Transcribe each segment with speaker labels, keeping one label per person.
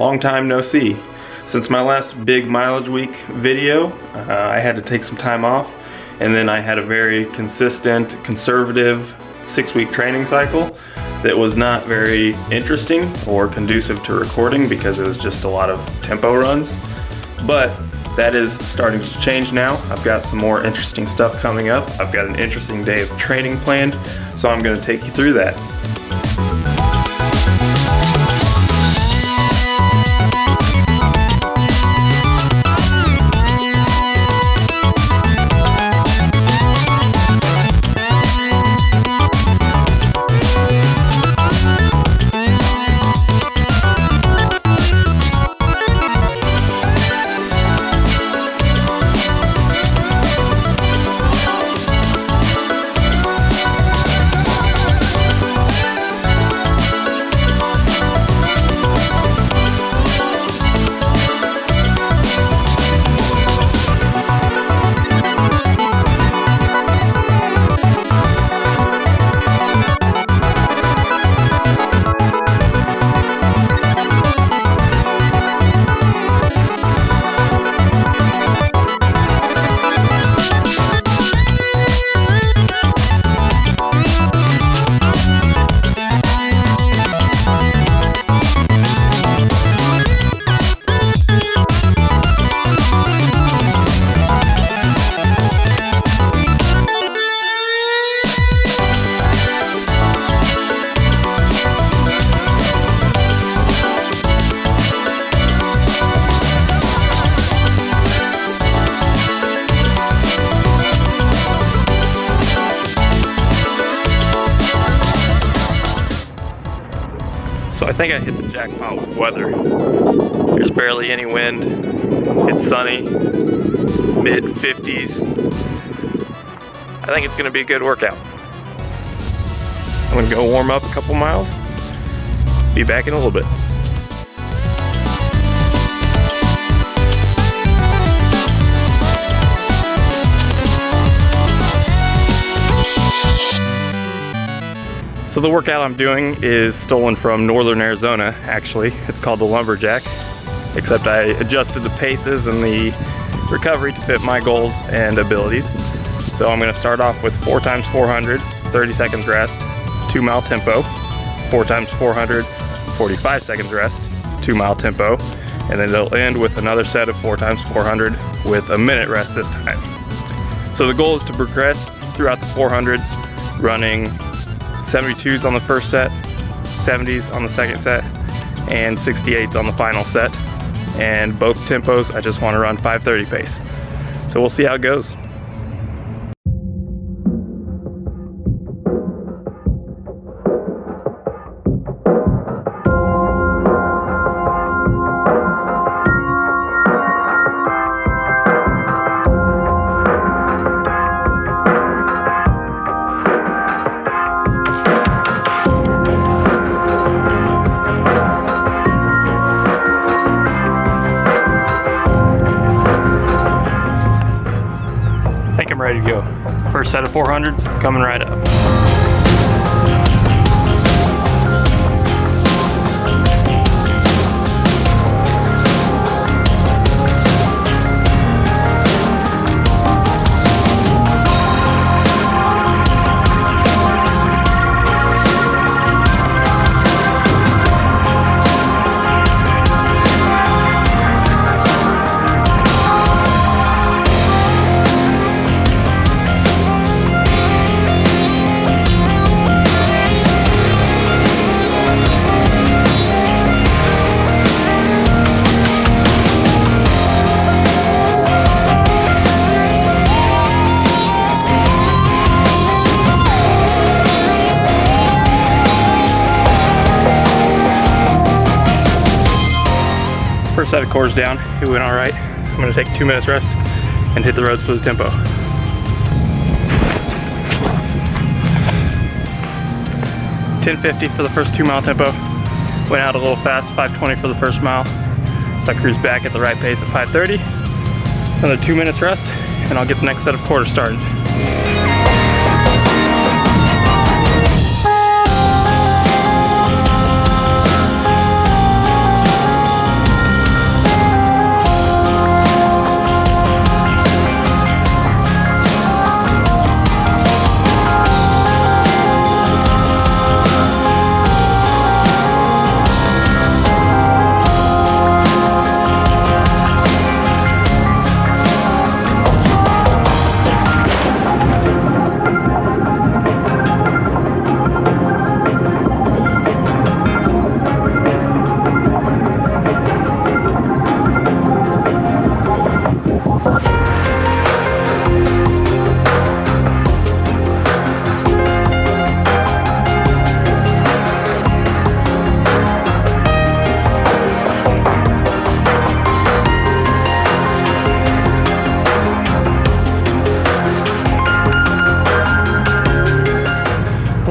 Speaker 1: long time no see. Since my last big mileage week video, I had to take some time off, and then I had a very consistent, conservative 6-week training cycle that was not very interesting or conducive to recording because it was just a lot of tempo runs. But that is starting to change now. I've got some more interesting stuff coming up. I've got an interesting day of training planned, so I'm going to take you through that. So I think I hit the jackpot with weather. There's barely any wind. It's sunny, mid 50s. I think it's gonna be a good workout. I'm gonna go warm up a couple miles. Be back in a little bit. So the workout I'm doing is stolen from northern Arizona, actually. It's called the Lumberjack, except I adjusted the paces and the recovery to fit my goals and abilities. So I'm gonna start off with 4x400, 30 seconds rest, 2-mile tempo, 4x400, 45 seconds rest, 2-mile tempo, and then they'll end with another set of 4x400 with a minute rest this time. So the goal is to progress throughout the 400s, running 72s on the first set, 70s on the second set, and 68s on the final set. And both tempos, I just want to run 5:30 pace. So we'll see how it goes. Ready to go. First set of 400s coming right up. First set of cores down, it went all right. I'm gonna take 2 minutes rest and hit the roads for the tempo. $10.50 for the first 2-mile tempo. Went out a little fast, 5:20 for the first mile. So I cruised back at the right pace at 5:30. Another 2 minutes rest, and I'll get the next set of quarters started.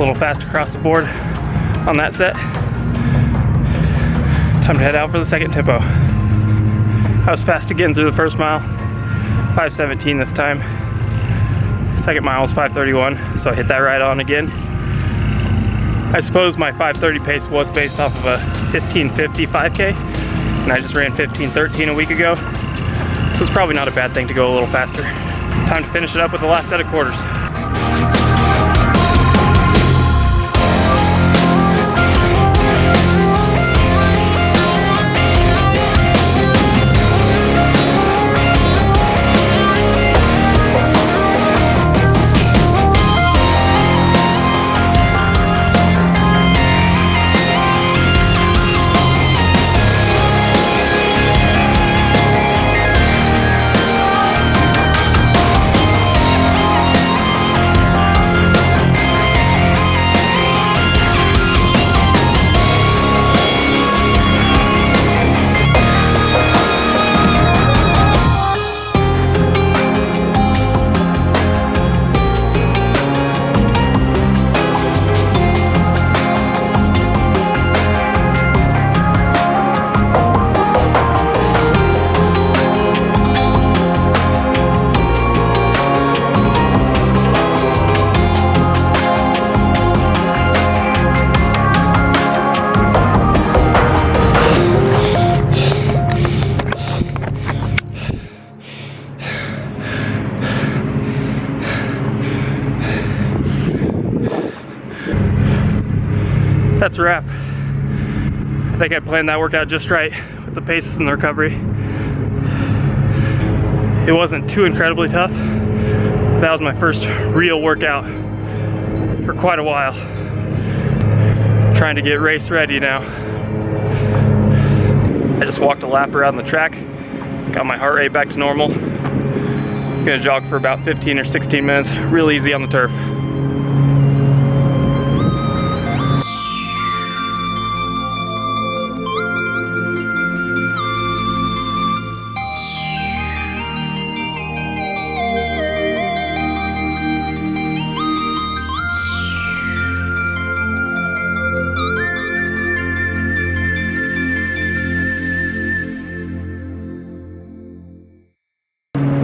Speaker 1: little fast across the board on that set. Time to head out for the second tempo. I was fast again through the first mile, 5:17 this time. Second mile was 5:31, so I hit that right on again. I suppose my 5:30 pace was based off of a 15:50 5K, and I just ran 15:13 a week ago, so it's probably not a bad thing to go a little faster. Time to finish it up with the last set of quarters. That's a wrap. I think I planned that workout just right with the paces and the recovery. It wasn't too incredibly tough. That was my first real workout for quite a while. Trying to get race ready now. I just walked a lap around the track, got my heart rate back to normal. Gonna jog for about 15 or 16 minutes, real easy on the turf.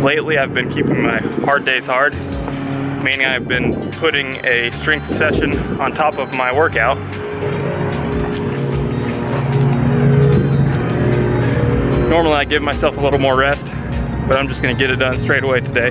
Speaker 1: Lately, I've been keeping my hard days hard, meaning I've been putting a strength session on top of my workout. Normally, I give myself a little more rest, but I'm just gonna get it done straight away today.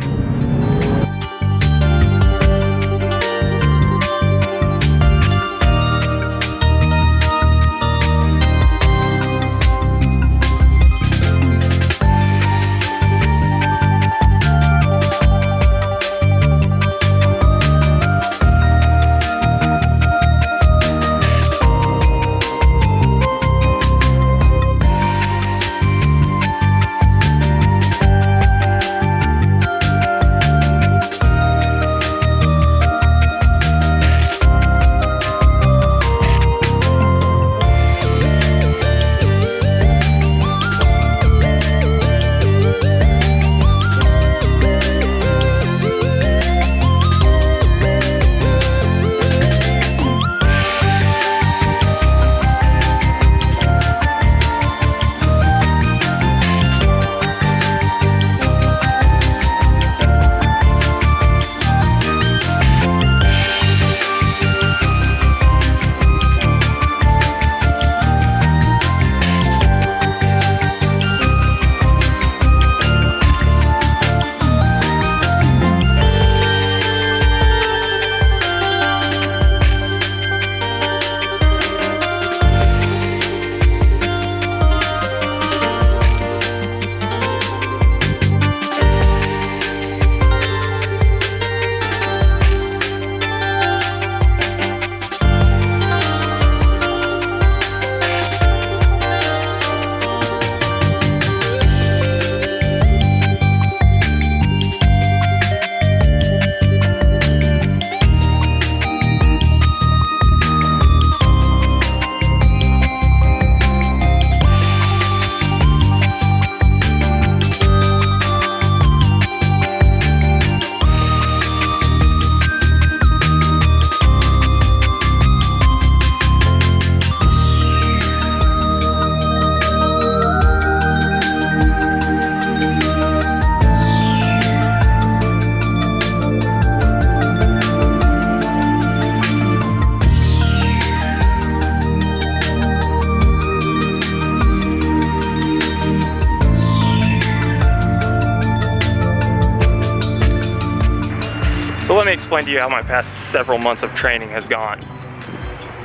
Speaker 1: explain to you how my past several months of training has gone.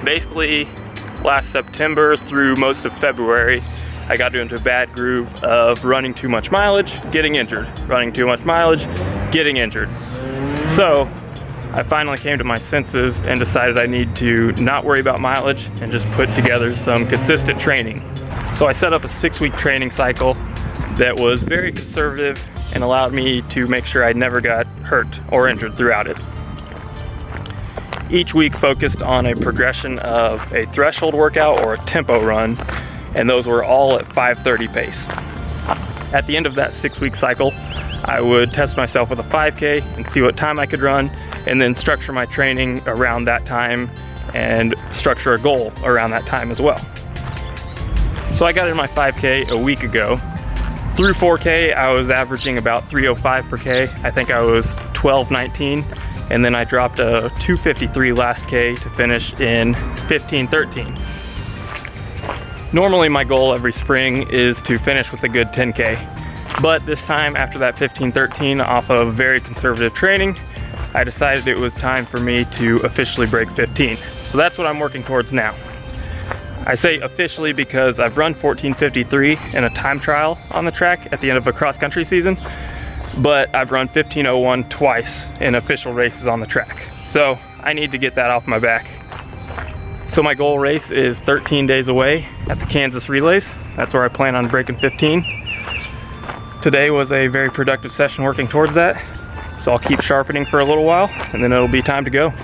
Speaker 1: Basically, last September through most of February, I got into a bad groove of running too much mileage, getting injured, running too much mileage, getting injured. So I finally came to my senses and decided I need to not worry about mileage and just put together some consistent training. So I set up a 6-week training cycle that was very conservative and allowed me to make sure I never got hurt or injured throughout it. Each week focused on a progression of a threshold workout or a tempo run, and those were all at 5:30 pace. At the end of that 6-week cycle, I would test myself with a 5K and see what time I could run, and then structure my training around that time and structure a goal around that time as well. So I got in my 5K a week ago. Through 4K, I was averaging about 305 per K. I think I was 12:19, and then I dropped a 253 last K to finish in 15:13. Normally my goal every spring is to finish with a good 10K, but this time after that 15:13 off of very conservative training, I decided it was time for me to officially break 15. So that's what I'm working towards now. I say officially because I've run 14:53 in a time trial on the track at the end of a cross-country season, but I've run 15:01 twice in official races on the track. So I need to get that off my back. So my goal race is 13 days away at the Kansas Relays. That's where I plan on breaking 15. Today was a very productive session working towards that. So I'll keep sharpening for a little while and then it'll be time to go.